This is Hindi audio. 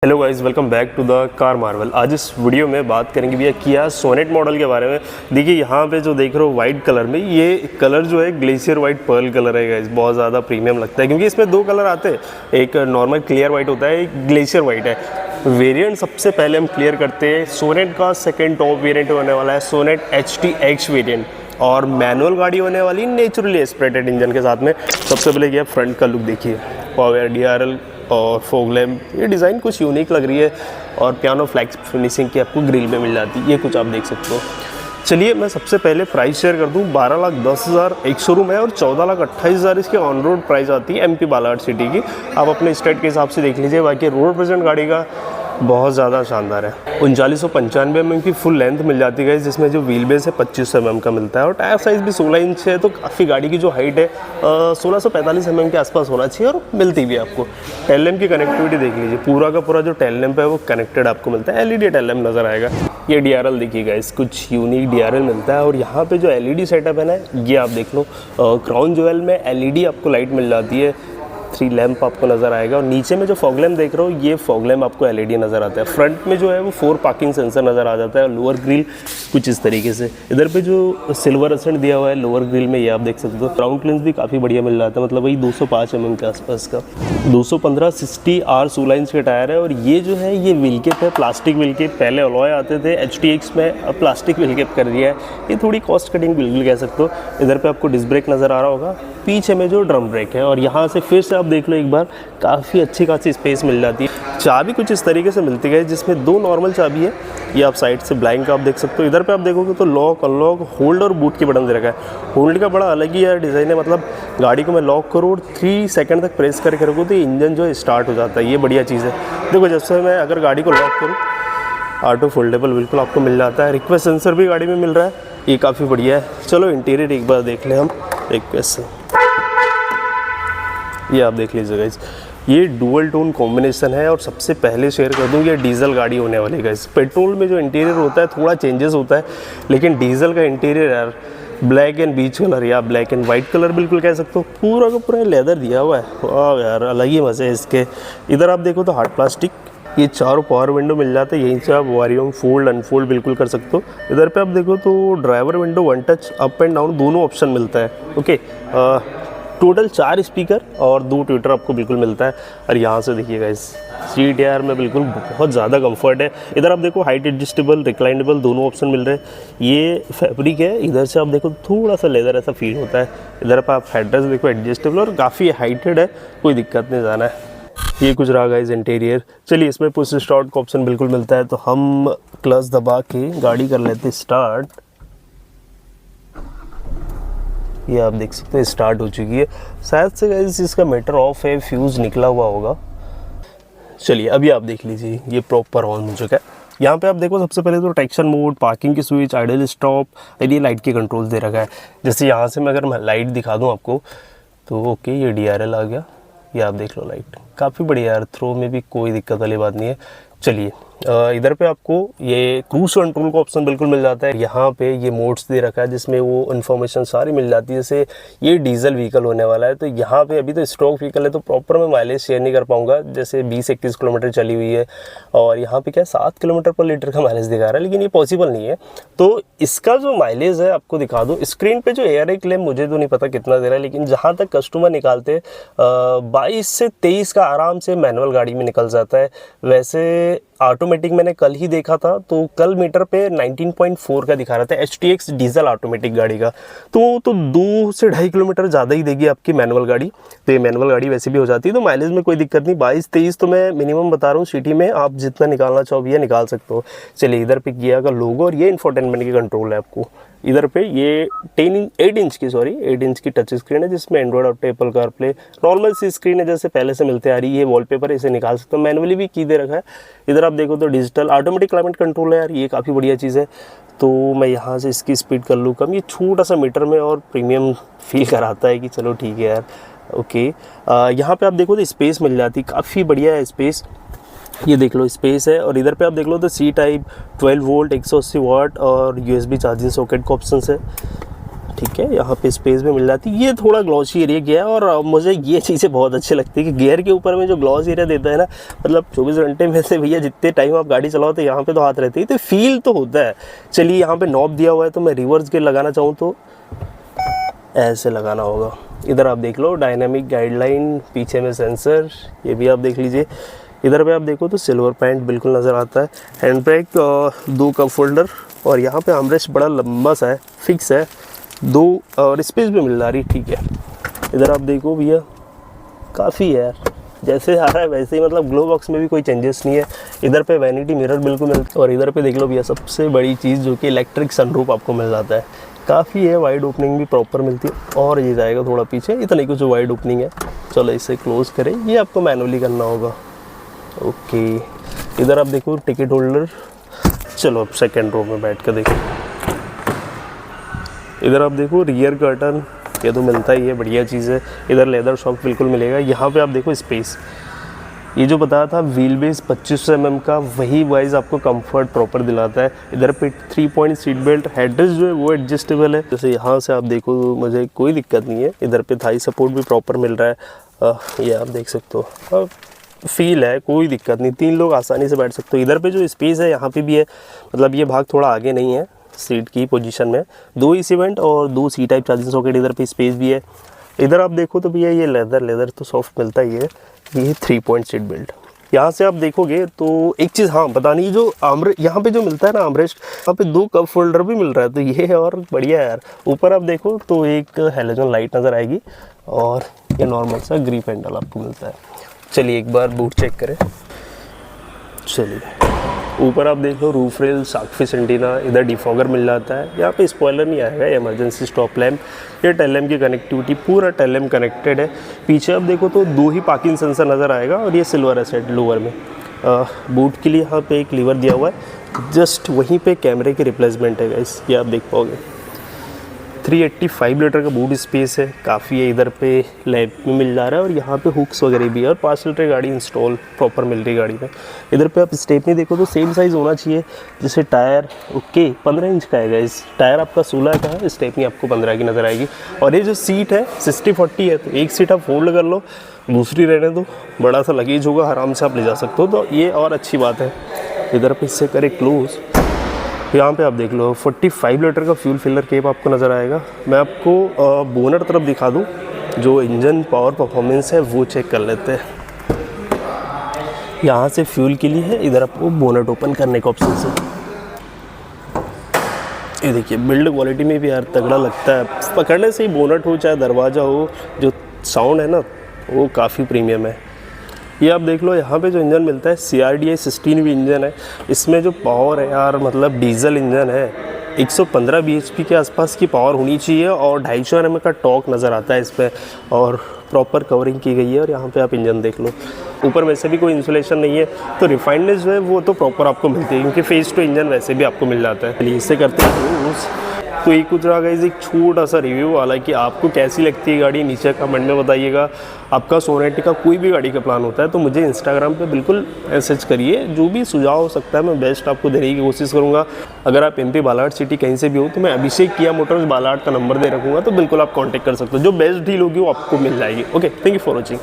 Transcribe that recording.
Hello guys, welcome back to the car marvel. आज इस वीडियो में बात करेंगे भैया किया सोनेट मॉडल के बारे में। देखिए यहाँ पे जो देख रहे हो वाइट कलर में, ये कलर जो है ग्लेशियर वाइट पर्ल कलर है गाइस। बहुत ज़्यादा प्रीमियम लगता है क्योंकि इसमें दो कलर आते हैं, एक नॉर्मल क्लियर वाइट होता है, एक ग्लेशियर वाइट है। वेरिएंट सबसे पहले हम क्लियर करते हैं। सोनेट का सेकेंड टॉप वेरियंट होने वाला है सोनेट HTX वेरियंट, और मैनुअल गाड़ी होने वाली नेचुरली एस्पिरेटेड इंजन के साथ में। सबसे पहले ये फ्रंट का लुक देखिए, पावर DRL और फॉग लैम्प, ये डिज़ाइन कुछ यूनिक लग रही है, और पियानो फ्लैक्स फिनिशिंग की आपको ग्रिल में मिल जाती है। ये कुछ आप देख सकते हो। चलिए मैं सबसे पहले प्राइस शेयर कर दूं। 12,10,000 एक शोरूम है और 14,28,000 इसकी ऑन रोड प्राइस आती है MP बालाघाट सिटी की। आप अपने स्टेट के हिसाब से देख लीजिए। बाकी रोड प्रेजेंट गाड़ी का बहुत ज़्यादा शानदार है। 3995 mm की फुल लेंथ मिल जाती है, जिसमें जो व्हील बेस है 2500 mm का मिलता है, और टायर साइज़ भी 16 इंच है। तो काफ़ी गाड़ी की जो हाइट है 1645 mm के आसपास होना चाहिए, और मिलती भी है आपको। टेल लैम्प की कनेक्टिविटी देख लीजिए, पूरा का पूरा जो टेल लैम्प है वो कनेक्टेड आपको मिलता है। LED टेल लैम्प नज़र आएगा। ये DRL देखिएगा, इस कुछ यूनिक DRL मिलता है। और यहाँ पे जो LED सेटअप है ना, ये आप देख लो, क्राउन ज्वेल में LED आपको लाइट मिल जाती है। 3 लैंप आपको नज़र आएगा, और नीचे में जो फॉग लैम्प देख रहे हो, ये फॉग लैम्प आपको LED नज़र आता है। फ्रंट में जो है वो 4 पार्किंग सेंसर नज़र आ जाता है, और लोअर ग्रिल कुछ इस तरीके से। इधर पे जो सिल्वर एसेंट दिया हुआ है लोअर ग्रिल में, ये आप देख सकते हो। क्राउन क्लियरेंस भी काफ़ी बढ़िया मिल जाता है, मतलब वही 205 mm के आसपास का। 215 60 R16 इंच के टायर है, और ये जो है ये व्हील कैप है, प्लास्टिक व्हील कैप। पहले अलॉय आते थे HTX में, अब प्लास्टिक व्हील कैप कर दिया है। ये थोड़ी कॉस्ट कटिंग बिल्कुल कह सकते हो। इधर पे आपको डिस्क ब्रेक नज़र आ रहा होगा, पीछे में जो ड्रम ब्रेक है, और यहाँ से फिर से आप देख लो एक बार, काफ़ी अच्छी खासी स्पेस मिल जाती है। चाबी कुछ इस तरीके से मिलती है, जिसमें 2 नॉर्मल चाबी है। ये आप साइड से ब्लैंक आप देख सकते हो। इधर पे आप देखोगे तो लॉक, अनलॉक, होल्ड और बूट की बटन दे रखा है। होल्ड का बड़ा अलग ही यार डिज़ाइन है, मतलब गाड़ी को मैं लॉक करूँ और 3 सेकंड तक प्रेस करके रखूँ तो इंजन जो है स्टार्ट हो जाता है। ये बढ़िया चीज़ है। देखो जब से मैं अगर गाड़ी को लॉक करूँ, ऑटो फोल्डेबल बिल्कुल आपको मिल जाता है। रिक्वेस्ट सेंसर भी गाड़ी में मिल रहा है, ये काफ़ी बढ़िया है। चलो इंटीरियर एक बार देख लें हम रिक्वेस्ट से। ये आप देख लीजिए गाइस, ये डुअल टोन कॉम्बिनेशन है। और सबसे पहले शेयर कर दूँ, ये डीजल गाड़ी होने वाली है गाइस। पेट्रोल में जो इंटीरियर होता है थोड़ा चेंजेस होता है, लेकिन डीजल का इंटीरियर यार ब्लैक एंड बीच कलर या ब्लैक एंड वाइट कलर बिल्कुल कह सकते हो। पूरा का पूरा लेदर दिया हुआ है। वाह यार, अलग ही मज़े है इसके। इधर आप देखो तो हार्ड प्लास्टिक, ये 4 पावर विंडो मिल जाते हैं। यहीं से आप वॉल्यूम फोल्ड अनफोल्ड बिल्कुल कर सकते हो। इधर पे आप देखो तो driver window 1 touch up and down दोनों ऑप्शन मिलता है। ओके, टोटल 4 स्पीकर और 2 ट्विटर आपको बिल्कुल मिलता है। और यहाँ से देखिएगा इस सीट यार में बिल्कुल बहुत ज़्यादा कंफर्ट है। इधर आप देखो हाइट एडजस्टेबल, रिक्लाइनेबल दोनों ऑप्शन मिल रहे हैं। ये फैब्रिक है। इधर से आप देखो थोड़ा सा लेदर ऐसा फील होता है। इधर पर आप हेडरेस्ट देखो एडजस्टेबल, और काफ़ी हाइटेड है, कोई दिक्कत नहीं जाना है। ये कुछ रहा गाइस इंटीरियर। चलिए इसमें पुश स्टार्ट का ऑप्शन बिल्कुल मिलता है, तो हम क्लच दबा के गाड़ी कर लेते स्टार्ट। ये आप देख सकते हैं स्टार्ट हो चुकी है। शायद से गाइस इसका मीटर ऑफ है, फ्यूज़ निकला हुआ होगा। चलिए अभी आप देख लीजिए, ये प्रॉपर ऑन हो चुका है। यहाँ पे आप देखो सबसे पहले तो ट्रैक्शन मोड, पार्किंग की स्विच, आइडल स्टॉप, और ये लाइट के कंट्रोल दे रखा है। जैसे यहाँ से मैं अगर लाइट दिखा दूँ आपको तो ओके, ये DRL आ गया। ये आप देख लो लाइट काफ़ी बढ़िया यार, थ्रो में भी कोई दिक्कत वाली बात नहीं है। चलिए इधर पे आपको ये क्रूज कंट्रोल का ऑप्शन बिल्कुल मिल जाता है। यहाँ पे ये मोड्स दे रखा है, जिसमें वो इन्फॉर्मेशन सारी मिल जाती है। जैसे ये डीजल व्हीकल होने वाला है, तो यहाँ पे अभी तो स्टॉक व्हीकल है, तो प्रॉपर मैं माइलेज शेयर नहीं कर पाऊँगा। जैसे 20-21 किलोमीटर चली हुई है, और यहाँ पे क्या 7 किलोमीटर पर लीटर का माइलेज दिखा रहा है, लेकिन ये पॉसिबल नहीं है। तो इसका जो माइलेज है आपको दिखा दूँ। स्क्रीन पर जो ARA क्लेम मुझे तो नहीं पता कितना दे रहा है, लेकिन जहाँ तक कस्टमर निकालते 22 से 23 का आराम से मैनुअल गाड़ी में निकल जाता है। वैसे ऑटोमेटिक मैंने कल ही देखा था, तो कल मीटर पे 19.4 का दिखा रहा था HTX डीजल ऑटोमेटिक गाड़ी का। तो 2 से 2.5 किलोमीटर ज़्यादा ही देगी आपकी मैनुअल गाड़ी। तो ये मैनुअल गाड़ी वैसे भी हो जाती है, तो माइलेज में कोई दिक्कत नहीं। 22-23 तो मैं मिनिमम बता रहा हूँ सिटी में, आप जितना निकालना चाहो भैया निकाल सकते हो। चलिए इधर पे किया का लोगो, और ये इंफोटेनमेंट की कंट्रोल है आपको। इधर पे ये 8 इंच की टच स्क्रीन है, जिसमें एंड्रॉइड और एप्पल कारप्ले नॉर्मल सी स्क्रीन है, जैसे पहले से मिलते आ रही है। वॉलपेपर इसे निकाल सकते हो, मैनुअली भी की दे रखा है। इधर आप देखो तो डिजिटल ऑटोमेटिक क्लाइमेट कंट्रोल है यार, ये काफ़ी बढ़िया चीज़ है। तो मैं यहाँ से इसकी स्पीड कर लूँ कम, ये छोटा सा मीटर में और प्रीमियम फील कराता है कि चलो ठीक है यार। ओके, यहाँ पे आप देखो तो स्पेस मिल जाती, काफ़ी बढ़िया है स्पेस। ये देख लो स्पेस है। और इधर पे आप देख लो तो C टाइप 12 वोल्ट 180 वाट और USB चार्जिंग सॉकेट का ऑप्शन है। ठीक है, यहाँ पे स्पेस भी मिल जाती है। ये थोड़ा ग्लॉसी एरिया किया है और मुझे ये चीज़ें बहुत अच्छी लगती है कि गियर के ऊपर में जो ग्लॉस एरिया देता है ना, मतलब 24 घंटे में से भैया जितने टाइम आप गाड़ी चलाओ तो यहाँ पे तो हाथ रहते ही, तो फील तो होता है। चलिए यहाँ पे नॉब दिया हुआ है, तो मैं रिवर्स गियर लगाना चाहूँ तो ऐसे लगाना होगा। इधर आप देख लो डायनामिक गाइडलाइन, पीछे में सेंसर, ये भी आप देख लीजिए। इधर पे आप देखो तो सिल्वर पैंट बिल्कुल नज़र आता है। हैंड ब्रेक, 2 कप होल्डर और यहाँ पे आर्मरेस्ट बड़ा लंबा सा है, फिक्स है, 2 और स्पेस भी मिल रही, ठीक है। इधर आप देखो भैया काफ़ी है यार, जैसे आ रहा है वैसे ही, मतलब ग्लो बॉक्स में भी कोई चेंजेस नहीं है। इधर पे वैनिटी मिरर बिल्कुल मिलता है और इधर पे देख लो भैया सबसे बड़ी चीज़ जो कि इलेक्ट्रिक सनरूफ आपको मिल जाता है। काफ़ी है, वाइड ओपनिंग भी प्रॉपर मिलती है और ये जाएगा थोड़ा पीछे, इतना ही कुछ वाइड ओपनिंग है। चलो इसे क्लोज़ करें, ये आपको मैनुअली करना होगा। ओके, इधर आप देखो टिकट होल्डर। चलो अब सेकेंड रो में बैठ कर देखो। इधर आप देखो रियर कर्टन, ये तो मिलता ही है, बढ़िया चीज़ है। इधर लेदर शॉक बिल्कुल मिलेगा। यहाँ पे आप देखो स्पेस, ये जो बताया था व्हील बेस 2500 mm का, वही वाइज आपको कंफर्ट प्रॉपर दिलाता है। इधर पे 3 पॉइंट सीट बेल्ट, हेडरेस्ट जो है वो एडजस्टेबल है। जैसे यहाँ से आप देखो मुझे कोई दिक्कत नहीं है। इधर पे थाई सपोर्ट भी प्रॉपर मिल रहा है, ये आप देख सकते हो। फील है, कोई दिक्कत नहीं, 3 लोग आसानी से बैठ सकते हो। इधर पे जो स्पेस है यहाँ पे भी है, मतलब ये भाग थोड़ा आगे नहीं है सीट की पोजीशन में। 2 AC वेंट और 2 C टाइप चार्जिंग सॉकेट, इधर पे स्पेस भी है। इधर आप देखो तो भैया ये लेदर तो सॉफ्ट मिलता ही है। ये 3 पॉइंट सीट बेल्ट। यहाँ से आप देखोगे तो एक चीज़ हाँ बतानी है, जो यहाँ पे जो मिलता है ना आर्मरेस्ट, यहाँ पे 2 कप होल्डर भी मिल रहा है, तो ये है और बढ़िया है यार। ऊपर आप देखो तो एक हेलोजन लाइट नज़र आएगी और ये नॉर्मल सा ग्रिप हैंडल आपको मिलता है। चलिए एक बार बूट चेक करें। चलिए ऊपर आप देख लो roof rail, shark fish antenna, इधर डिफॉगर मिल जाता है। यहाँ पे स्पॉइलर नहीं आएगा, इमरजेंसी स्टॉप लैम्प, ये टेल लैम्प की कनेक्टिविटी, पूरा टेल लैम्प कनेक्टेड है। पीछे आप देखो तो 2 ही पार्किंग सेंसर नज़र आएगा और ये सिल्वर एसेट लोअर में। बूट के लिए यहाँ पे एक लीवर दिया हुआ है, जस्ट वहीं पे कैमरे की रिप्लेसमेंट है गाइस, ये आप देख पाओगे। 385 लीटर का बूट स्पेस है, काफ़ी है। इधर पे लैंप भी मिल जा रहा है और यहाँ पे हुक्स वगैरह भी है और 5 लीटर गाड़ी इंस्टॉल प्रॉपर मिल रही है गाड़ी में। इधर पे आप स्टेपनी देखो तो सेम साइज़ होना चाहिए। जैसे टायर ओके 15 इंच का है गाइस, टायर आपका 16 का है, स्टेपनी आपको 15 की नज़र आएगी। और ये जो सीट है 60-40 है, तो एक सीट आप फोल्ड कर लो, दूसरी रहने दो, बड़ा सा लगेज होगा, आराम से आप ले जा सकते हो, तो ये और अच्छी बात है। इधर पे इससे करें क्लोज, यहाँ पे आप देख लो 45 लीटर का फ्यूल फिलर केप आपको नज़र आएगा। मैं आपको बोनट तरफ दिखा दूँ, जो इंजन पावर परफॉर्मेंस है वो चेक कर लेते हैं। यहाँ से फ्यूल के लिए है, इधर आपको बोनट ओपन करने का ऑप्शन है। ये देखिए बिल्ड क्वालिटी में भी यार तगड़ा लगता है, पकड़ने से ही बोनट हो चाहे दरवाज़ा हो, जो साउंड है ना वो काफ़ी प्रीमियम है। ये आप देख लो यहाँ पे जो इंजन मिलता है CRDI 16 भी इंजन है। इसमें जो पावर है यार, मतलब डीजल इंजन है, 115 bhp के आसपास की पावर होनी चाहिए और 250 Nm का टॉर्क नज़र आता है इसमें, और प्रॉपर कवरिंग की गई है। और यहाँ पे आप इंजन देख लो, ऊपर वैसे भी कोई इंसुलेशन नहीं है, तो रिफाइंडनेस जो है वो तो प्रॉपर आपको मिलती है, क्योंकि फेस टू इंजन वैसे भी आपको मिल जाता है। चलिए इससे करते हैं तो ये कुछ रहा गाइस एक छोटा सा रिव्यू, हालांकि आपको कैसी लगती है गाड़ी नीचे कमेंट में बताइएगा। आपका सोनेटिका कोई भी गाड़ी का प्लान होता है तो मुझे इंस्टाग्राम पे बिल्कुल मैसेज करिए, जो भी सुझाव हो सकता है मैं बेस्ट आपको देने की कोशिश करूँगा। अगर आप MP बालाघाट सिटी कहीं से भी हो तो मैं अभिषेक किया मोटर्स बालाघाट का नंबर दे रखूँगा, तो बिल्कुल आप कॉन्टैक्ट कर सकते हो, जो बेस्ट डील होगी वो आपको मिल जाएगी। Okay, thank you for watching.